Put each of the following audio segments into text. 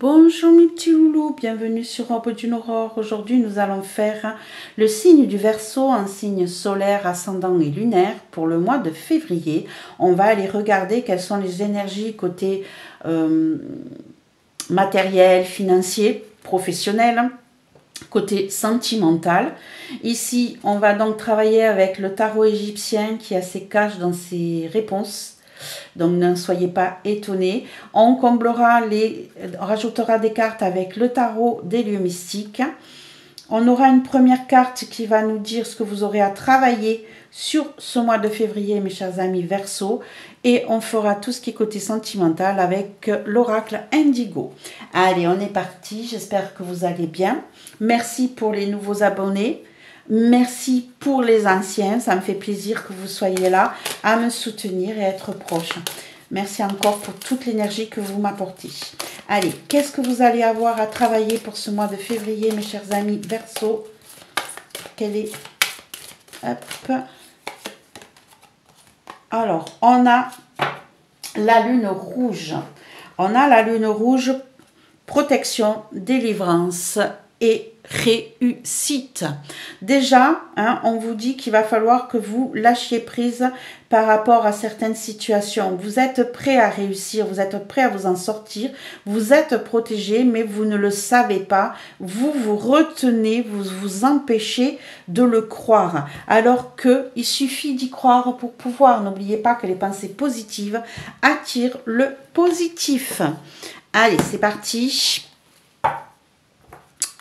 Bonjour mes petits loulous, bienvenue sur Aube d'une Aurore. Aujourd'hui nous allons faire le signe du Verseau, un signe solaire, ascendant et lunaire pour le mois de février. On va aller regarder quelles sont les énergies côté matériel, financier, professionnel, côté sentimental. Ici on va donc travailler avec le tarot égyptien qui a ses caches dans ses réponses. Donc ne soyez pas étonnés. On comblera on rajoutera des cartes avec le tarot des lieux mystiques. On aura une première carte qui va nous dire ce que vous aurez à travailler sur ce mois de février, mes chers amis Verseau. Et on fera tout ce qui est côté sentimental avec l'oracle Indigo. Allez, on est parti. J'espère que vous allez bien. Merci pour les nouveaux abonnés. Merci pour les anciens, ça me fait plaisir que vous soyez là à me soutenir et être proche. Merci encore pour toute l'énergie que vous m'apportez. Allez, qu'est-ce que vous allez avoir à travailler pour ce mois de février, mes chers amis Verseau? Quelle est... Hop. Alors, on a la lune rouge. On a la lune rouge, protection, délivrance et réussite. Déjà, on vous dit qu'il va falloir que vous lâchiez prise par rapport à certaines situations. Vous êtes prêt à réussir, vous êtes prêt à vous en sortir, vous êtes protégé, mais vous ne le savez pas. Vous vous retenez, vous vous empêchez de le croire. Alors qu'il suffit d'y croire pour pouvoir. N'oubliez pas que les pensées positives attirent le positif. Allez, c'est parti.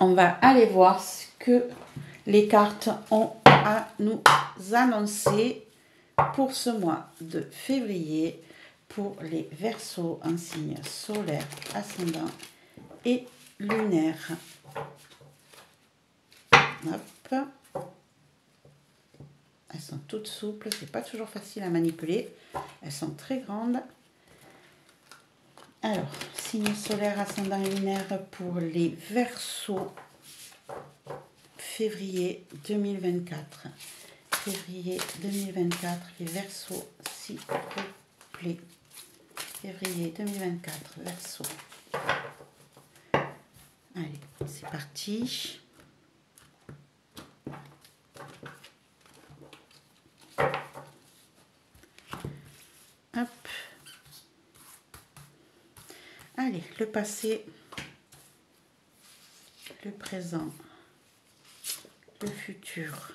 On va aller voir ce que les cartes ont à nous annoncer pour ce mois de février pour les Verseaux en signe solaire, ascendant et lunaire. Hop. Elles sont toutes souples, c'est pas toujours facile à manipuler. Elles sont très grandes. Alors, signe solaire, ascendant et lunaire pour les Verseaux, février 2024. Février 2024, les Verseaux, s'il vous plaît. Février 2024, Verseaux. Allez, c'est parti. Hop. Allez, le passé, le présent, le futur,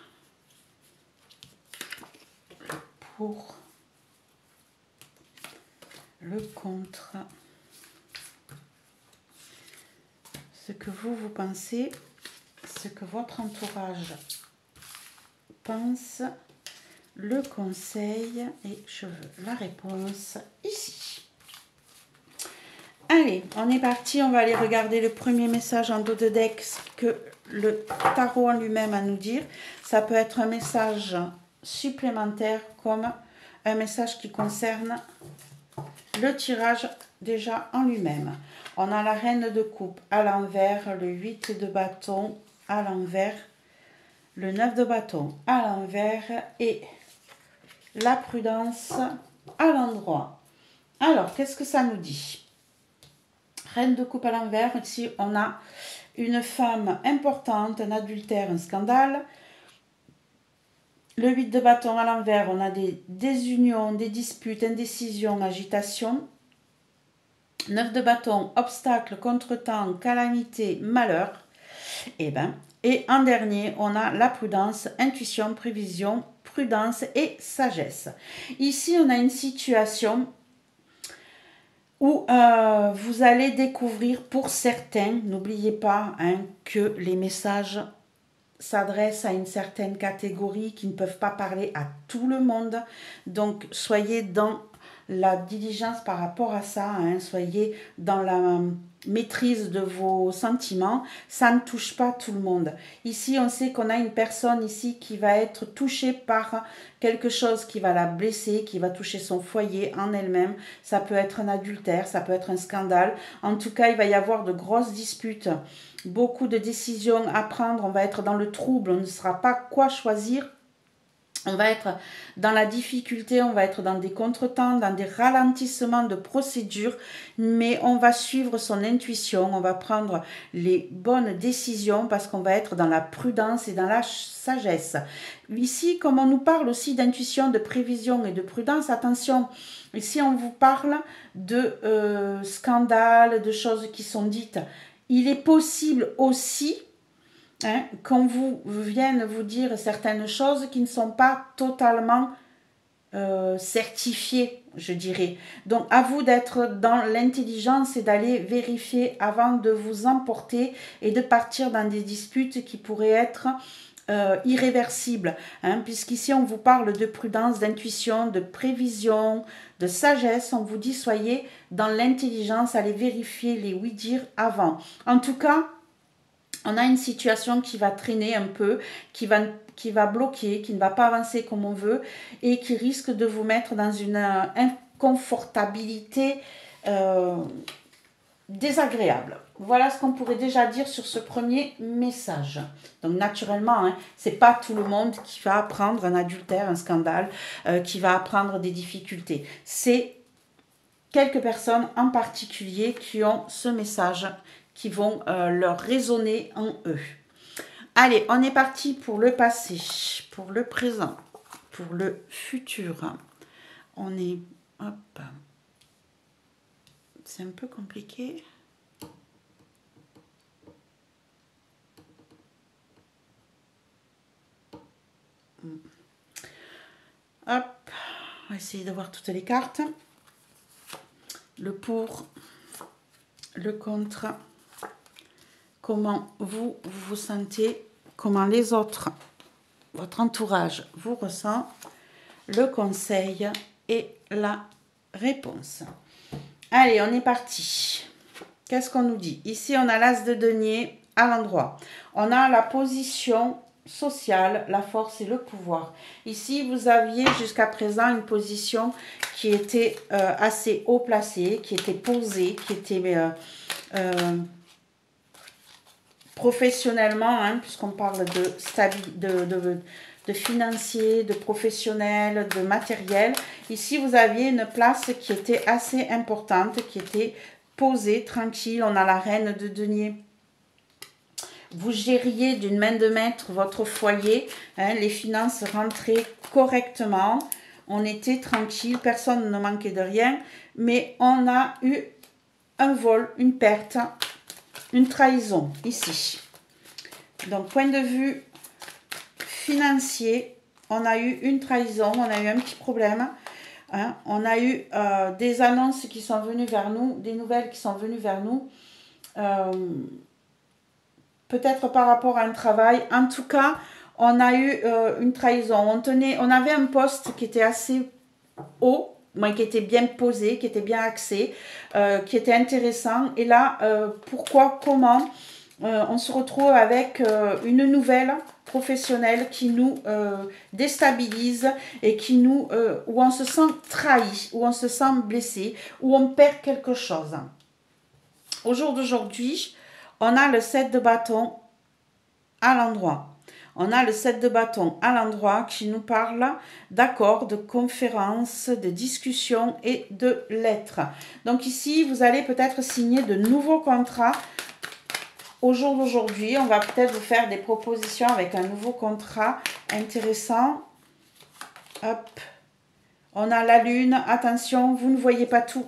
le pour, le contre, ce que vous pensez, ce que votre entourage pense, le conseil et je veux la réponse ici. Allez, on est parti, on va aller regarder le premier message en dos de deck, ce que le tarot en lui-même a à nous dire. Ça peut être un message supplémentaire comme un message qui concerne le tirage déjà en lui-même. On a la reine de coupe à l'envers, le 8 de bâton à l'envers, le 9 de bâton à l'envers et la prudence à l'endroit. Alors, qu'est-ce que ça nous dit ? Reine de coupe à l'envers, ici on a une femme importante, un adultère, un scandale. Le 8 de bâton à l'envers, on a des désunions, des disputes, indécisions, agitation. 9 de bâton, obstacle, contretemps, calamité, malheur. Et en dernier, on a la prudence, intuition, prévision, prudence et sagesse. Ici, on a une situation où vous allez découvrir pour certains, n'oubliez pas que les messages s'adressent à une certaine catégorie qui ne peuvent pas parler à tout le monde. Donc, soyez dans la diligence par rapport à ça, soyez dans la maîtrise de vos sentiments, ça ne touche pas tout le monde. Ici, on sait qu'on a une personne ici qui va être touchée par quelque chose qui va la blesser, qui va toucher son foyer en elle-même. Ça peut être un adultère, ça peut être un scandale. En tout cas, il va y avoir de grosses disputes, beaucoup de décisions à prendre. On va être dans le trouble, on ne saura pas quoi choisir. On va être dans la difficulté, on va être dans des contretemps, dans des ralentissements de procédures, mais on va suivre son intuition, on va prendre les bonnes décisions parce qu'on va être dans la prudence et dans la sagesse. Ici, comme on nous parle aussi d'intuition, de prévision et de prudence, attention, ici on vous parle de scandales, de choses qui sont dites. Il est possible aussi qu'on vienne vous dire certaines choses qui ne sont pas totalement certifiées, je dirais. Donc, à vous d'être dans l'intelligence et d'aller vérifier avant de vous emporter et de partir dans des disputes qui pourraient être irréversibles. Puisqu'ici, on vous parle de prudence, d'intuition, de prévision, de sagesse. On vous dit, soyez dans l'intelligence, allez vérifier les oui-dire avant. En tout cas, on a une situation qui va traîner un peu, qui va bloquer, qui ne va pas avancer comme on veut et qui risque de vous mettre dans une inconfortabilité désagréable. Voilà ce qu'on pourrait déjà dire sur ce premier message. Donc naturellement, c'est pas tout le monde qui va apprendre un adultère, un scandale, qui va apprendre des difficultés. C'est quelques personnes en particulier qui ont ce message qui vont leur résonner en eux. Allez, on est parti pour le passé, pour le présent, pour le futur. On est... Hop. C'est un peu compliqué. Hop. On va essayer de voir toutes les cartes. Le pour, le contre. Comment vous vous sentez, comment les autres, votre entourage vous ressent, le conseil et la réponse. Allez, on est parti. Qu'est-ce qu'on nous dit? Ici, on a l'as de denier à l'endroit. On a la position sociale, la force et le pouvoir. Ici, vous aviez jusqu'à présent une position qui était assez haut placée, qui était posée, qui était... professionnellement, puisqu'on parle de financier, de professionnel, de matériel. Ici, vous aviez une place qui était assez importante, qui était posée, tranquille. On a la reine de denier. Vous gériez d'une main de maître votre foyer. Les finances rentraient correctement. On était tranquille, personne ne manquait de rien. Mais on a eu un vol, une perte, une trahison ici. Donc, point de vue financier, on a eu une trahison, on a eu un petit problème. On a eu des annonces qui sont venues vers nous, des nouvelles qui sont venues vers nous. Peut-être par rapport à un travail. En tout cas, on a eu une trahison. On avait un poste qui était assez haut, qui était bien posé, qui était bien axé, qui était intéressant. Et là, pourquoi, comment on se retrouve avec une nouvelle professionnelle qui nous déstabilise et qui nous, où on se sent trahi, où on se sent blessé, où on perd quelque chose. Au jour d'aujourd'hui, on a le 7 de bâton à l'endroit. On a le 7 de bâton à l'endroit qui nous parle d'accords, de conférences, de discussions et de lettres. Donc ici, vous allez peut-être signer de nouveaux contrats. Au jour d'aujourd'hui, on va peut-être vous faire des propositions avec un nouveau contrat intéressant. Hop. On a la lune. Attention, vous ne voyez pas tout.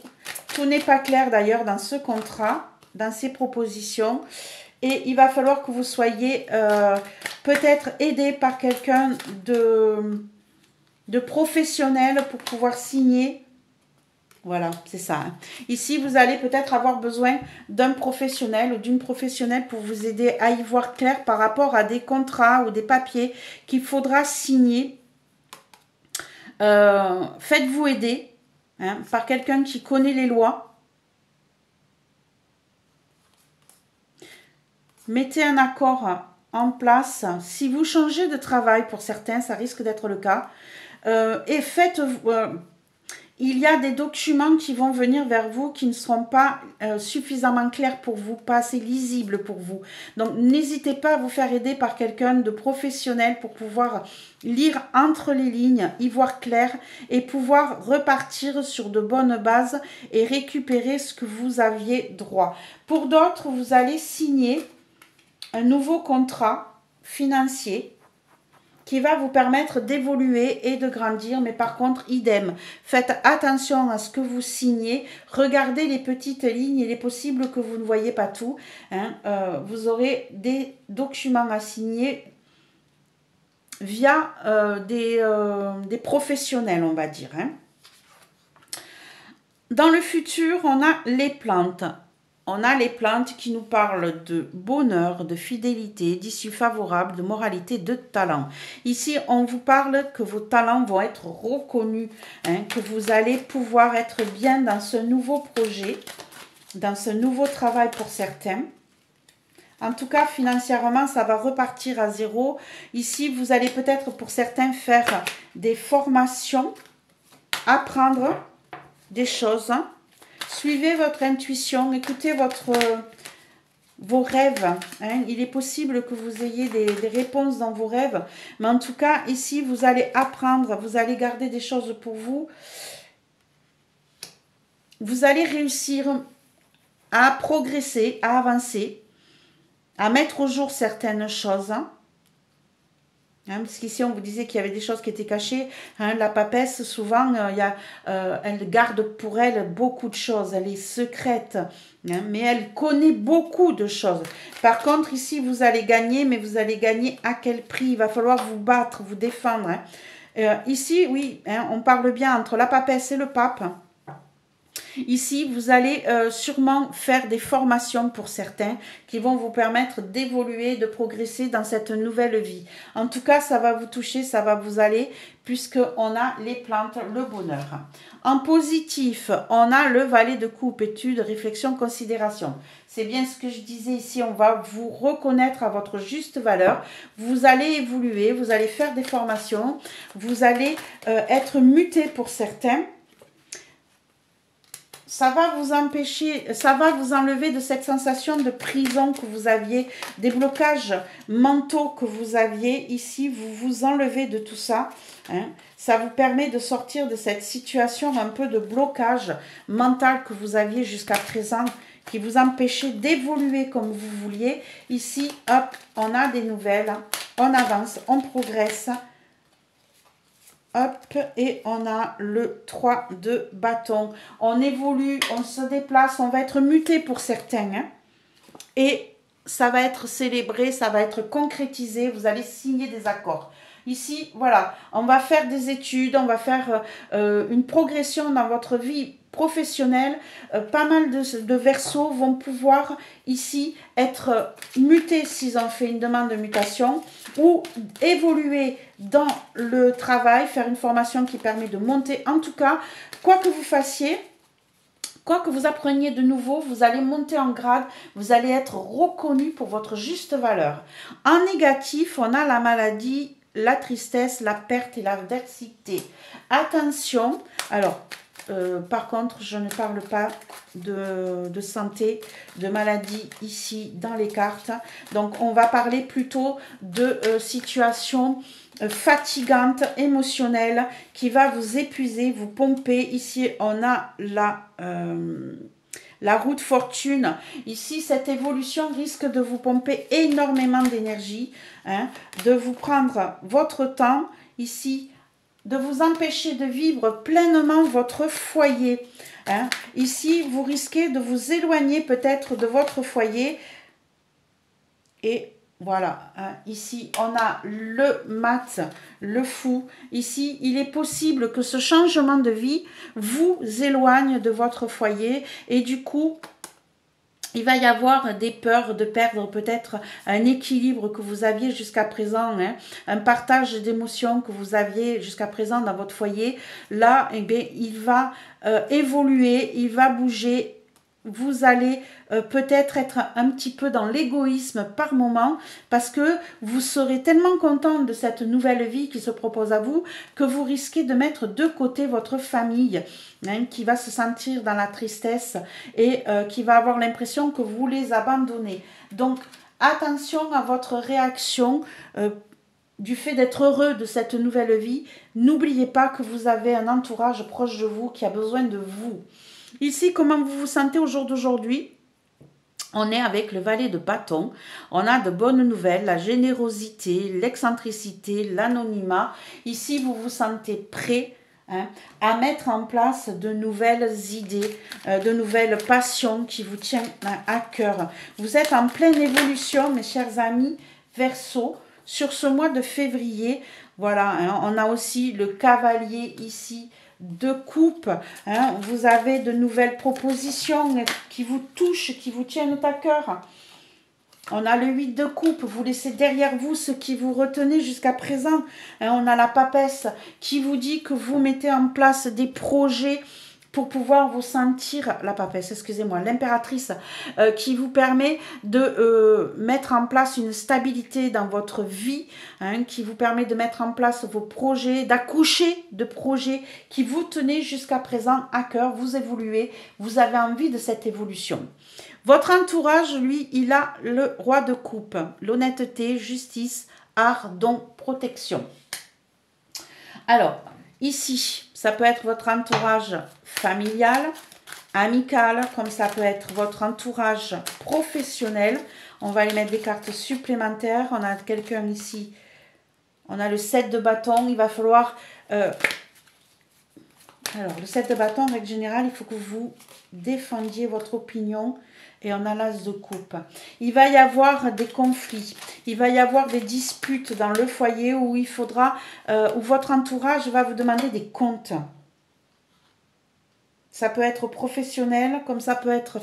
Tout n'est pas clair d'ailleurs dans ce contrat, dans ces propositions. Et il va falloir que vous soyez peut-être aidé par quelqu'un de professionnel pour pouvoir signer. Voilà, c'est ça. Ici, vous allez peut-être avoir besoin d'un professionnel ou d'une professionnelle pour vous aider à y voir clair par rapport à des contrats ou des papiers qu'il faudra signer. Faites-vous aider par quelqu'un qui connaît les lois. Mettez un accord en place. Si vous changez de travail, pour certains, ça risque d'être le cas. Et faites... il y a des documents qui vont venir vers vous qui ne seront pas suffisamment clairs pour vous, pas assez lisibles pour vous. Donc, n'hésitez pas à vous faire aider par quelqu'un de professionnel pour pouvoir lire entre les lignes, y voir clair et pouvoir repartir sur de bonnes bases et récupérer ce que vous aviez droit. Pour d'autres, vous allez signer un nouveau contrat financier qui va vous permettre d'évoluer et de grandir, mais par contre, idem. Faites attention à ce que vous signez, regardez les petites lignes, il est possible que vous ne voyez pas tout. Hein. Vous aurez des documents à signer via des professionnels, on va dire. Hein. Dans le futur, on a les plantes. On a les plantes qui nous parlent de bonheur, de fidélité, d'issue favorable, de moralité, de talent. Ici, on vous parle que vos talents vont être reconnus, hein, que vous allez pouvoir être bien dans ce nouveau projet, dans ce nouveau travail pour certains. En tout cas, financièrement, ça va repartir à zéro. Ici, vous allez peut-être pour certains faire des formations, apprendre des choses. Suivez votre intuition, écoutez vos rêves. Hein. Il est possible que vous ayez des réponses dans vos rêves. Mais en tout cas, ici, vous allez apprendre, vous allez garder des choses pour vous. Vous allez réussir à progresser, à avancer, à mettre au jour certaines choses. Hein, parce qu'ici, on vous disait qu'il y avait des choses qui étaient cachées. Hein, la papesse, souvent, elle garde pour elle beaucoup de choses. Elle est secrète, hein, mais elle connaît beaucoup de choses. Par contre, ici, vous allez gagner, mais vous allez gagner à quel prix? Il va falloir vous battre, vous défendre. Hein. Ici, oui, hein, on parle bien entre la papesse et le pape. Ici, vous allez sûrement faire des formations pour certains qui vont vous permettre d'évoluer, de progresser dans cette nouvelle vie. En tout cas, ça va vous toucher, ça va vous aller puisqu'on a les plantes, le bonheur. En positif, on a le valet de coupe, étude, réflexion, considération. C'est bien ce que je disais ici, on va vous reconnaître à votre juste valeur. Vous allez évoluer, vous allez faire des formations, vous allez être muté pour certains. Ça va vous empêcher, ça va vous enlever de cette sensation de prison que vous aviez, des blocages mentaux que vous aviez ici, vous vous enlevez de tout ça. Hein. Ça vous permet de sortir de cette situation un peu de blocage mental que vous aviez jusqu'à présent, qui vous empêchait d'évoluer comme vous vouliez. Ici, hop, on a des nouvelles, on avance, on progresse. Hop, et on a le 3 de bâton. On évolue, on se déplace, on va être muté pour certains. Hein. Et ça va être célébré, ça va être concrétisé. Vous allez signer des accords. Ici, voilà, on va faire des études, on va faire une progression dans votre vie professionnelle. Pas mal de Verseaux vont pouvoir ici être mutés s'ils ont fait une demande de mutation ou évoluer dans le travail, faire une formation qui permet de monter. En tout cas, quoi que vous fassiez, quoi que vous appreniez de nouveau, vous allez monter en grade, vous allez être reconnu pour votre juste valeur. En négatif, on a la maladie, la tristesse, la perte et l'adversité. Attention, alors, par contre, je ne parle pas de santé, de maladie ici dans les cartes. Donc, on va parler plutôt de situations fatigante, émotionnelle, qui va vous épuiser, vous pomper. Ici, on a la roue de fortune. Ici, cette évolution risque de vous pomper énormément d'énergie, hein, de vous prendre votre temps, ici, de vous empêcher de vivre pleinement votre foyer. Hein. Ici, vous risquez de vous éloigner peut-être de votre foyer et voilà, hein, ici, on a le mat, le fou. Ici, il est possible que ce changement de vie vous éloigne de votre foyer et du coup, il va y avoir des peurs de perdre peut-être un équilibre que vous aviez jusqu'à présent, hein, un partage d'émotions que vous aviez jusqu'à présent dans votre foyer. Là, eh bien, il va évoluer, il va bouger. vous allez peut-être être un petit peu dans l'égoïsme par moment parce que vous serez tellement content de cette nouvelle vie qui se propose à vous que vous risquez de mettre de côté votre famille qui va se sentir dans la tristesse et qui va avoir l'impression que vous les abandonnez. Donc, attention à votre réaction du fait d'être heureux de cette nouvelle vie. N'oubliez pas que vous avez un entourage proche de vous qui a besoin de vous. Ici, comment vous vous sentez au jour d'aujourd'hui? On est avec le valet de bâton. On a de bonnes nouvelles, la générosité, l'excentricité, l'anonymat. Ici, vous vous sentez prêt à mettre en place de nouvelles idées, de nouvelles passions qui vous tiennent à cœur. Vous êtes en pleine évolution, mes chers amis Verseau, sur ce mois de février. Voilà, on a aussi le cavalier ici de coupe, vous avez de nouvelles propositions qui vous touchent, qui vous tiennent à cœur. On a le 8 de coupe, vous laissez derrière vous ce qui vous retenait jusqu'à présent. On a la papesse qui vous dit que vous mettez en place des projets pour pouvoir vous sentir, la papesse, excusez-moi, l'impératrice, qui vous permet de mettre en place une stabilité dans votre vie, qui vous permet de mettre en place vos projets, d'accoucher de projets qui vous tenaient jusqu'à présent à cœur, vous évoluez, vous avez envie de cette évolution. Votre entourage, lui, il a le roi de coupe, l'honnêteté, justice, art, don, protection. Alors, ici, ça peut être votre entourage familial, amical, comme ça peut être votre entourage professionnel. On va aller mettre des cartes supplémentaires. On a quelqu'un ici. On a le 7 de bâton. Il va falloir... alors, le 7 de bâton, en règle générale, il faut que vous défendiez votre opinion. Et on a l'as de coupe. Il va y avoir des conflits. Il va y avoir des disputes dans le foyer où il faudra, où votre entourage va vous demander des comptes. Ça peut être professionnel, comme ça peut être...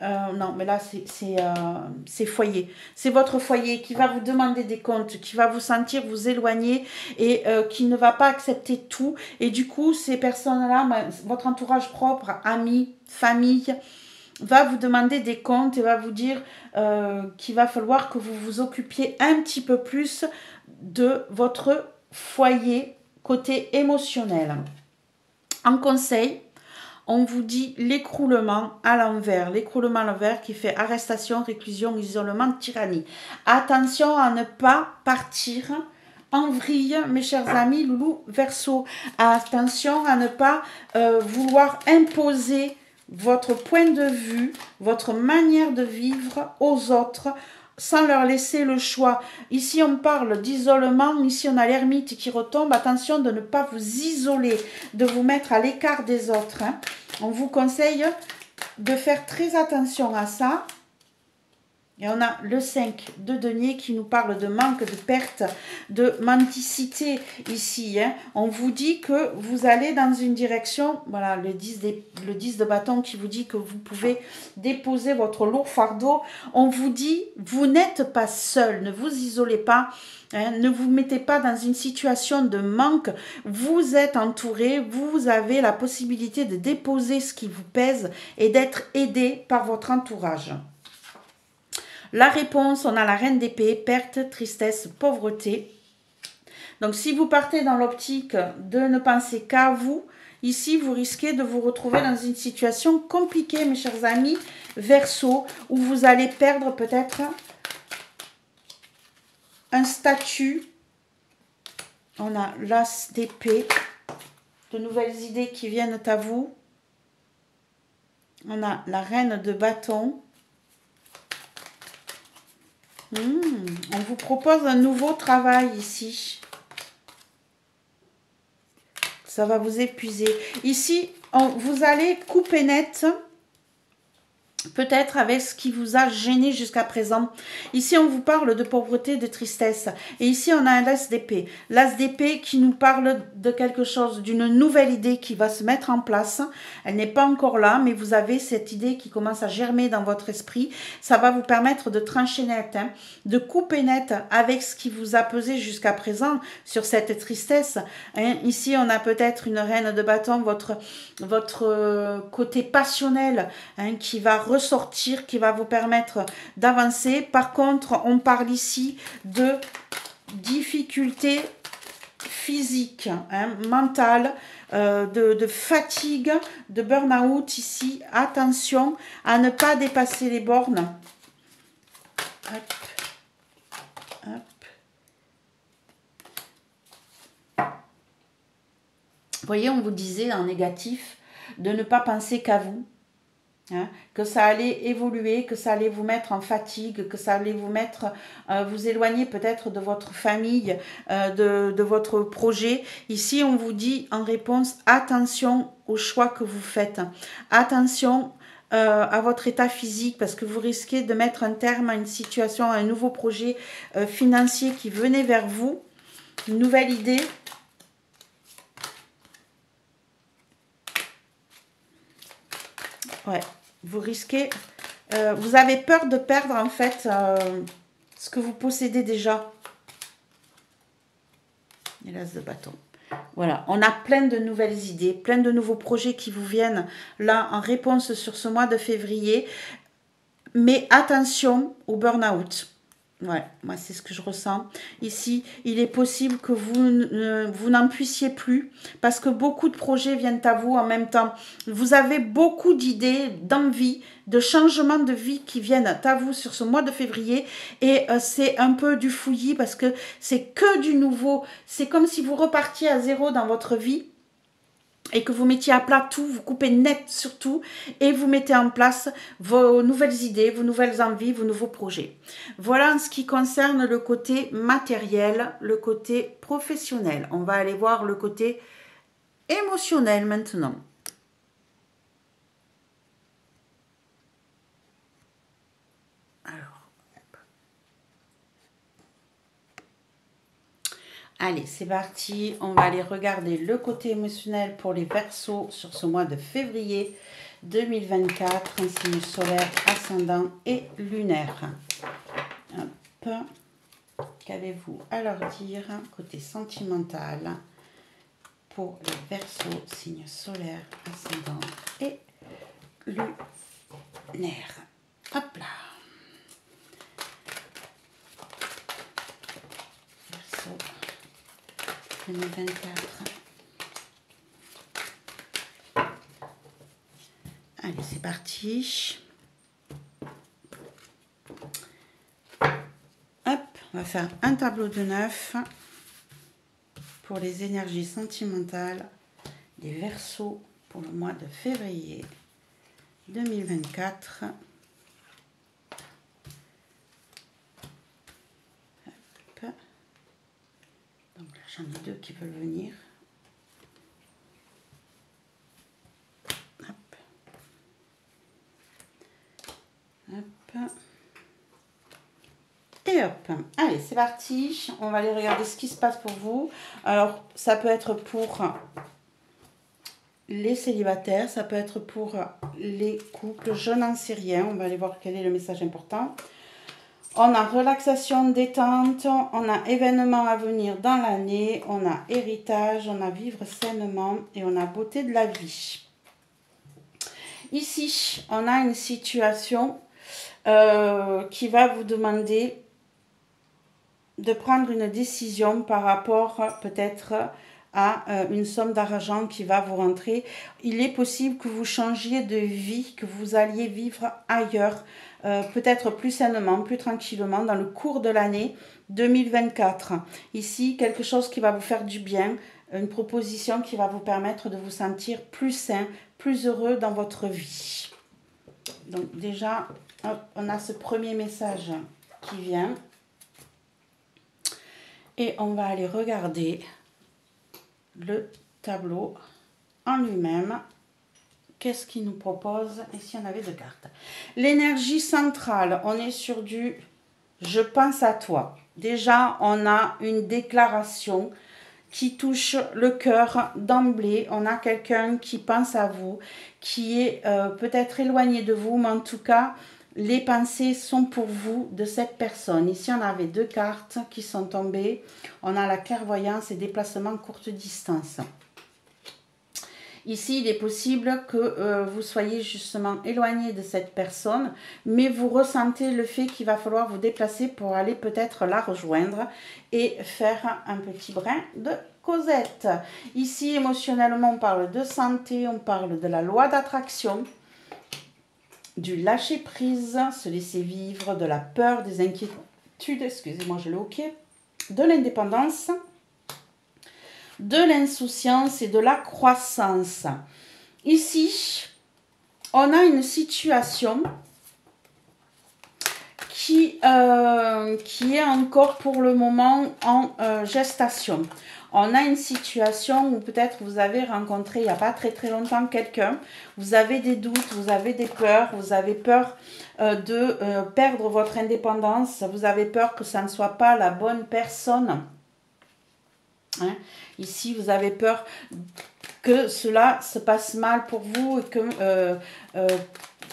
non, mais là, c'est foyer. C'est votre foyer qui va vous demander des comptes, qui va vous sentir vous éloigner et qui ne va pas accepter tout. Et du coup, ces personnes-là, votre entourage propre, amis, famille, va vous demander des comptes et va vous dire qu'il va falloir que vous vous occupiez un petit peu plus de votre foyer côté émotionnel. En conseil, on vous dit l'écroulement à l'envers. L'écroulement à l'envers qui fait arrestation, réclusion, isolement, tyrannie. Attention à ne pas partir en vrille, mes chers amis Loulou Verseau. Attention à ne pas vouloir imposer votre point de vue, votre manière de vivre aux autres, sans leur laisser le choix. Ici, on parle d'isolement. Ici, on a l'ermite qui retombe. Attention de ne pas vous isoler, de vous mettre à l'écart des autres. On vous conseille de faire très attention à ça. Et on a le 5 de denier qui nous parle de manque, de perte, de mendicité ici. On vous dit que vous allez dans une direction, voilà, le 10 de bâton qui vous dit que vous pouvez déposer votre lourd fardeau. On vous dit, vous n'êtes pas seul, ne vous isolez pas, ne vous mettez pas dans une situation de manque. Vous êtes entouré, vous avez la possibilité de déposer ce qui vous pèse et d'être aidé par votre entourage. La réponse, on a la reine d'épée, perte, tristesse, pauvreté. Donc, si vous partez dans l'optique de ne penser qu'à vous, ici, vous risquez de vous retrouver dans une situation compliquée, mes chers amis Verseau, où vous allez perdre peut-être un statut. On a l'as d'épée, de nouvelles idées qui viennent à vous. On a la reine de bâton. On vous propose un nouveau travail ici. Ça va vous épuiser. Ici, vous allez couper net peut-être avec ce qui vous a gêné jusqu'à présent. Ici, on vous parle de pauvreté, de tristesse. Et ici, on a un l'as d'épée. L'as d'épée qui nous parle de quelque chose, d'une nouvelle idée qui va se mettre en place. Elle n'est pas encore là, mais vous avez cette idée qui commence à germer dans votre esprit. Ça va vous permettre de trancher net, hein, de couper net avec ce qui vous a pesé jusqu'à présent sur cette tristesse. Hein. Ici, on a peut-être une reine de bâton, votre côté passionnel, hein, qui va ressortir, qui va vous permettre d'avancer. Par contre, on parle ici de difficultés physiques, hein, mentales, de fatigue, de burn-out ici. Attention à ne pas dépasser les bornes. Hop, hop. Vous voyez, on vous disait en négatif de ne pas penser qu'à vous. Hein, que ça allait évoluer, que ça allait vous mettre en fatigue, que ça allait vous mettre, vous éloigner peut-être de votre famille, de votre projet. Ici, on vous dit en réponse, attention aux choix que vous faites. Attention à votre état physique parce que vous risquez de mettre un terme à une situation, à un nouveau projet financier qui venait vers vous. Une nouvelle idée. Ouais, vous risquez, vous avez peur de perdre en fait ce que vous possédez déjà. Et l'as de bâton. Voilà, on a plein de nouvelles idées, plein de nouveaux projets qui vous viennent là en réponse sur ce mois de février. Mais attention au burn-out. Ouais, moi c'est ce que je ressens. Ici, il est possible que vous n'en puissiez plus parce que beaucoup de projets viennent à vous en même temps. Vous avez beaucoup d'idées, d'envie, de changements de vie qui viennent à vous sur ce mois de février et c'est un peu du fouillis parce que c'est que du nouveau. C'est comme si vous repartiez à zéro dans votre vie. Et que vous mettiez à plat tout, vous coupez net sur tout et vous mettez en place vos nouvelles idées, vos nouvelles envies, vos nouveaux projets. Voilà en ce qui concerne le côté matériel, le côté professionnel. On va aller voir le côté émotionnel maintenant. Allez, c'est parti. On va aller regarder le côté émotionnel pour les Verseaux sur ce mois de février 2024. Un signe solaire, ascendant et lunaire. Hop. Qu'avez-vous à leur dire côté sentimental pour les Verseaux, signe solaire, ascendant et lunaire. Hop là. Verseau 2024. Allez, c'est parti. Hop, on va faire un tableau de 9 pour les énergies sentimentales des Verseaux pour le mois de février 2024. Hop. Donc là, j'en ai deux qui veulent venir. Hop. Hop. Et hop. Allez, c'est parti. On va aller regarder ce qui se passe pour vous. Alors, ça peut être pour les célibataires, ça peut être pour les couples. Je n'en sais rien. On va aller voir quel est le message important. On a relaxation, détente, on a événements à venir dans l'année, on a héritage, on a vivre sainement et on a beauté de la vie. Ici, on a une situation qui va vous demander de prendre une décision par rapport peut-être à une somme d'argent qui va vous rentrer. Il est possible que vous changiez de vie, que vous alliez vivre ailleurs, peut-être plus sainement, plus tranquillement dans le cours de l'année 2024. Ici, quelque chose qui va vous faire du bien, une proposition qui va vous permettre de vous sentir plus sain, plus heureux dans votre vie. Donc déjà, hop, on a ce premier message qui vient. Et on va aller regarder le tableau en lui-même. qu'est-ce qu'il nous propose? Et si on avait deux cartes? L'énergie centrale, on est sur du « je pense à toi ». Déjà, on a une déclaration qui touche le cœur d'emblée. On a quelqu'un qui pense à vous, qui est peut-être éloigné de vous, mais en tout cas, les pensées sont pour vous de cette personne. Ici, on avait deux cartes qui sont tombées. On a la clairvoyance et déplacement courte distance. Ici, il est possible que vous soyez justement éloigné de cette personne, mais vous ressentez le fait qu'il va falloir vous déplacer pour aller peut-être la rejoindre et faire un petit brin de causette. Ici, émotionnellement, on parle de santé, on parle de la loi d'attraction, du lâcher-prise, se laisser vivre, de la peur, des inquiétudes, excusez-moi, je l'ai OK, de l'indépendance, de l'insouciance et de la croissance. Ici, on a une situation qui est encore pour le moment en gestation. On a une situation où peut-être vous avez rencontré il n'y a pas très longtemps quelqu'un, vous avez des doutes, vous avez des peurs, vous avez peur de perdre votre indépendance, vous avez peur que ça ne soit pas la bonne personne. Hein? Ici, vous avez peur que cela se passe mal pour vous et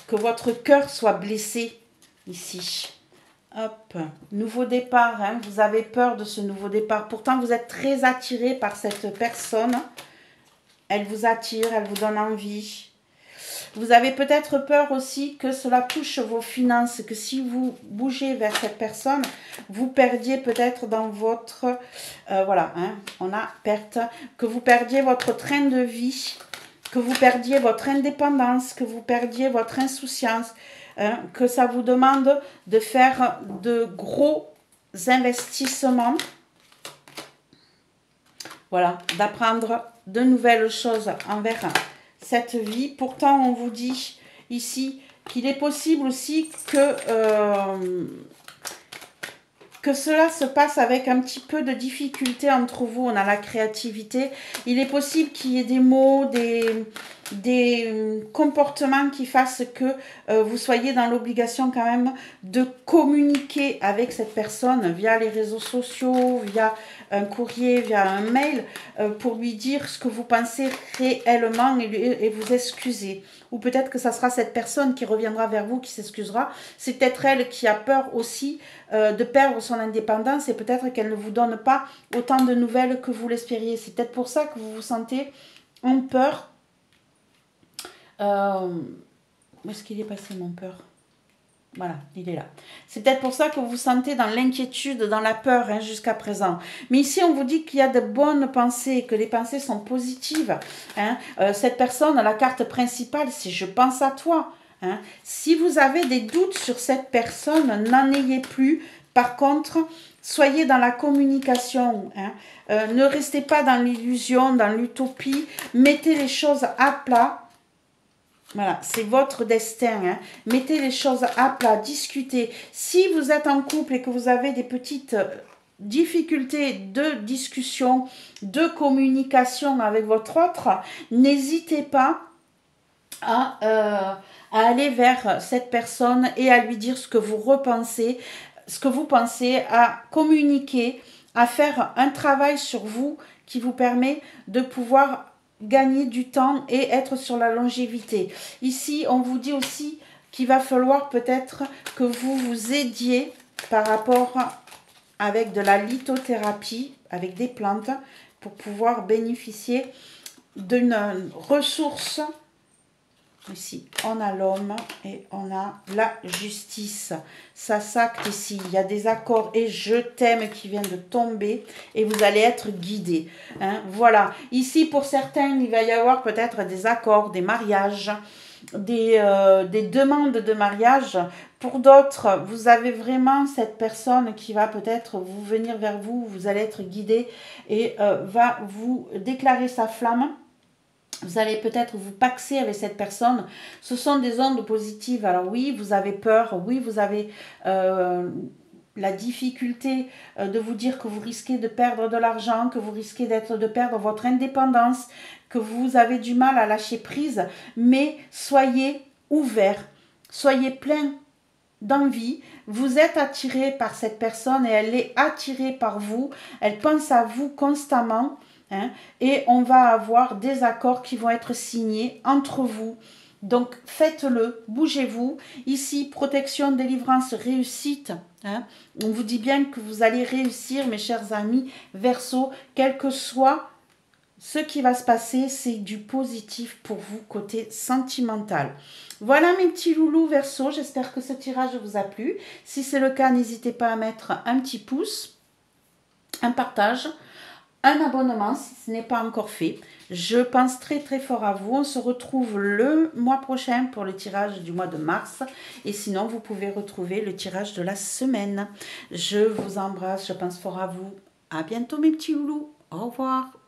que votre cœur soit blessé ici. Hop, nouveau départ, hein? Vous avez peur de ce nouveau départ. Pourtant, vous êtes très attiré par cette personne. Elle vous attire, elle vous donne envie. Vous avez peut-être peur aussi que cela touche vos finances, que si vous bougez vers cette personne, vous perdiez peut-être dans votre... voilà, hein, on a perte. Que vous perdiez votre train de vie, que vous perdiez votre indépendance, que vous perdiez votre insouciance, hein, que ça vous demande de faire de gros investissements. Voilà, d'apprendre de nouvelles choses envers cette vie. Pourtant, on vous dit ici qu'il est possible aussi que cela se passe avec un petit peu de difficulté entre vous. On a la créativité. Il est possible qu'il y ait des mots, des comportements qui fassent que vous soyez dans l'obligation quand même de communiquer avec cette personne via les réseaux sociaux, via un courrier, via un mail, pour lui dire ce que vous pensez réellement et vous excuser. Ou peut-être que ça sera cette personne qui reviendra vers vous, qui s'excusera. C'est peut-être elle qui a peur aussi de perdre son indépendance et peut-être qu'elle ne vous donne pas autant de nouvelles que vous l'espériez. C'est peut-être pour ça que vous vous sentez en peur. Où est-ce qu'il est passé mon peur? Voilà, il est là. C'est peut-être pour ça que vous vous sentez dans l'inquiétude, dans la peur, hein, jusqu'à présent. Mais ici, on vous dit qu'il y a de bonnes pensées, que les pensées sont positives. Hein. Cette personne, la carte principale, c'est « je pense à toi ». Hein. Si vous avez des doutes sur cette personne, n'en ayez plus. Par contre, soyez dans la communication. Hein. Ne restez pas dans l'illusion, dans l'utopie. Mettez les choses à plat. Voilà, c'est votre destin. Hein. Mettez les choses à plat, discutez. Si vous êtes en couple et que vous avez des petites difficultés de discussion, de communication avec votre autre, n'hésitez pas à aller vers cette personne et à lui dire ce que vous repensez, ce que vous pensez, à communiquer, à faire un travail sur vous qui vous permet de pouvoir gagner du temps et être sur la longévité. Ici, on vous dit aussi qu'il va falloir peut-être que vous vous aidiez par rapport avec de la lithothérapie, avec des plantes, pour pouvoir bénéficier d'une ressource. Ici, on a l'homme et on a la justice. Ça s'acte ici. Il y a des accords et je t'aime qui viennent de tomber et vous allez être guidés. Hein, voilà. Ici, pour certains, il va y avoir peut-être des accords, des mariages, des demandes de mariage. Pour d'autres, vous avez vraiment cette personne qui va peut-être vous venir vers vous. Vous allez être guidé et va vous déclarer sa flamme. Vous allez peut-être vous paxer avec cette personne. Ce sont des ondes positives. Alors oui, vous avez peur. Oui, vous avez la difficulté de vous dire que vous risquez de perdre de l'argent, que vous risquez de perdre votre indépendance, que vous avez du mal à lâcher prise, mais soyez ouverts, soyez pleins d'envie. Vous êtes attiré par cette personne et elle est attirée par vous. Elle pense à vous constamment. Hein, et on va avoir des accords qui vont être signés entre vous. Donc faites-le, bougez-vous. Ici, protection, délivrance, réussite. Hein. On vous dit bien que vous allez réussir, mes chers amis Verseau, quel que soit ce qui va se passer, c'est du positif pour vous côté sentimental. Voilà mes petits loulous Verseau, j'espère que ce tirage vous a plu. Si c'est le cas, n'hésitez pas à mettre un petit pouce, un partage, un abonnement si ce n'est pas encore fait. Je pense très très fort à vous. On se retrouve le mois prochain pour le tirage du mois de mars. Et sinon, vous pouvez retrouver le tirage de la semaine. Je vous embrasse, je pense fort à vous. À bientôt mes petits loulous. Au revoir.